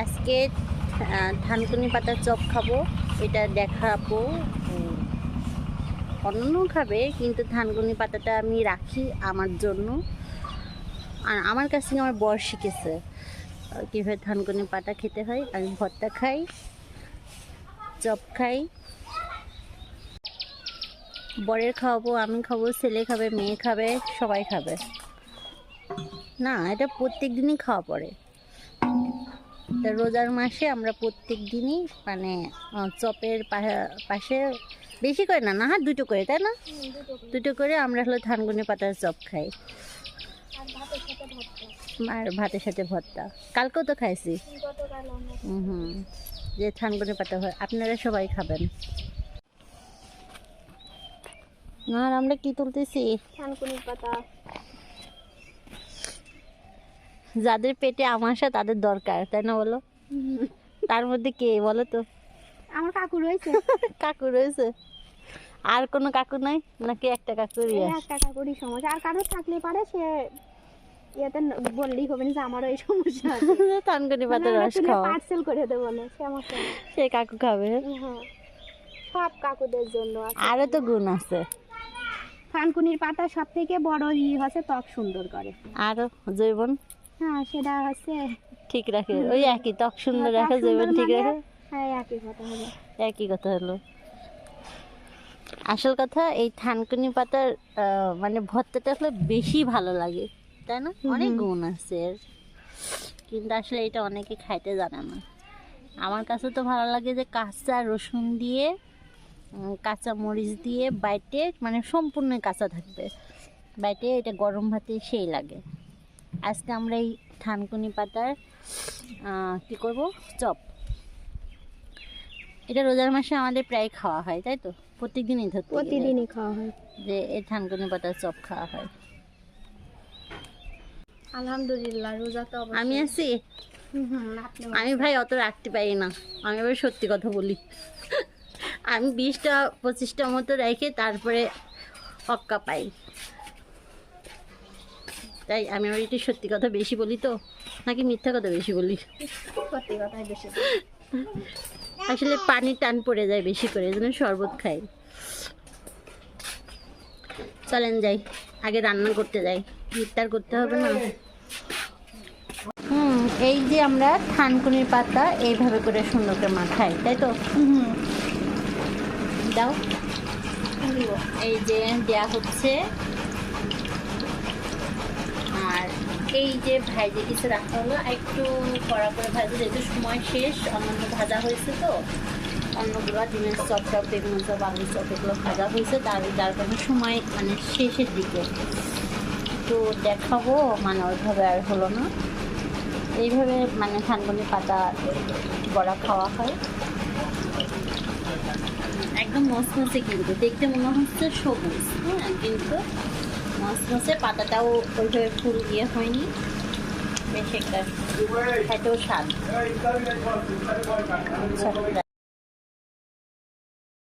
আজকে থানকুনি পাতার চপ খাবো, এটা দেখাবো। অন্য খাবে, কিন্তু থানকুনি পাতাটা আমি রাখি আমার জন্য। আর আমার কাছ থেকে আমার বর শিখেছে কীভাবে থানকুনি পাতা খেতে হয়। আমি ভর্তা খাই, চপ খাই, বরের খাওয়াবো, আমি খাবো, ছেলে খাবে, মেয়ে খাবে, সবাই খাবে। না, এটা প্রত্যেক দিনই খাওয়া পড়ে। তা রোজার মাসে আমরা প্রত্যেক দিনই মানে চপের পাশে বেশি করে না, না দুটো করে, তাই না? দুটো করে আমরা হলো থানকুনি পাতার চপ খাই, আর ভাতের সাথে ভর্তা। কালকেও তো খাইছি। যে থানকুনি পাতা হয়, আপনারা সবাই খাবেন। আর আমরা কি তুলতেছি? থানকুনি পাতা। যাদের পেটে আমাশা তাদের দরকার, তাই না বলো? তার মধ্যে কে বলো তো? আমার কাকু রয়েছে। কাকু রয়েছে? আর কোনো কাকু নাই নাকি একটা কাকুরই? একটা কাকুরই সমস্যা, আর কারো থাকলে পারে সে ইয়েতে বললেই হবে না যে আমারও এই সমস্যা আছে। থানকুনি পাতার রস খাও, পার্সেল করে দেবো বলে সমস্যা নেই, সে কাকু খাবে। হ্যাঁ, সব কাকুদের জন্য আরো তো গুণ আছে। থানকুনির পাতা সব থেকে বড় হচ্ছে ত্বক সুন্দর করে। আরো জৈবন, হ্যাঁ সেটা হচ্ছে ঠিক রাখে। ওই একই, ত্বক সুন্দর রাখে, জৈবন ঠিক রাখে। হ্যাঁ একই কথা হলো। একই কথা হলো। আসল কথা, এই থানকুনি পাতার মানে ভর্তাটা হলে বেশি ভালো লাগে, তাই না? অনেক গুণ আছে এর, কিন্তু আসলে এটা অনেকে খাইতে জানে না। আমার কাছে তো ভালো লাগে যে কাঁচা রসুন দিয়ে, কাঁচা মরিচ দিয়ে বাইটে, মানে সম্পূর্ণ কাঁচা থাকবে, বাইটে এটা গরম ভাতে সেই লাগে। আজকে আমরা এই থানকুনি পাতার কি করব, চপ। এটা রোজার মাসে আমাদের প্রায় খাওয়া হয়, তাই তো? প্রত্যেকদিনই ধরতে প্রতিদিনই খাওয়া হয় যে এই থানকুনি পাতার চপ খাওয়া হয়। আলহামদুলিল্লাহ, রোজা তো আমি আছি। আমি ভাই অত রাখতে পারি না, আমি আবার সত্যি কথা বলি। আমি 20টা 25টা মতো রেখে তারপরে অক্কা পাই, তাই আমি আবার একটু সত্যি কথা বেশি বলি। তো নাকি মিথ্যা কথা বেশি বলি? সত্যি কথাই বেশি। আসলে পানি টান পড়ে যায় বেশি করে, এই জন্য শরবত খাই। চলেন যাই, আগে রান্না করতে যাই, ইফতার করতে হবে না। এই যে আমরা থানকুনির পাতা এইভাবে করে সুন্দর করে মাখাই, তাই তো? দাও, এই যে দেয়া হচ্ছে। আর এই যে ভাইজে কিছু রাখা হলো, একটু কড়া করে ভাজা, যেহেতু সময় শেষ, অন্যান্য ভাজা হয়েছে তো, অন্যগুলো ডিমের চপ টপ, বেগুন চপ, আলু চপ, এগুলো ভাজা হয়েছে, যার কারণে সময় মানে শেষের দিকে তো দেখাবো, মানে ওইভাবে আর হলো না। এইভাবে মানে থানকুনি পাতা বড়া খাওয়া হয়, একদম মচমচে, কিন্তু দেখতে মনে হচ্ছে সবুজ, হ্যাঁ, কিন্তু মচমচে। পাতাটাও ওইভাবে ফুল ইয়ে হয়নি, বেশ একটা খেতেও স্বাদ।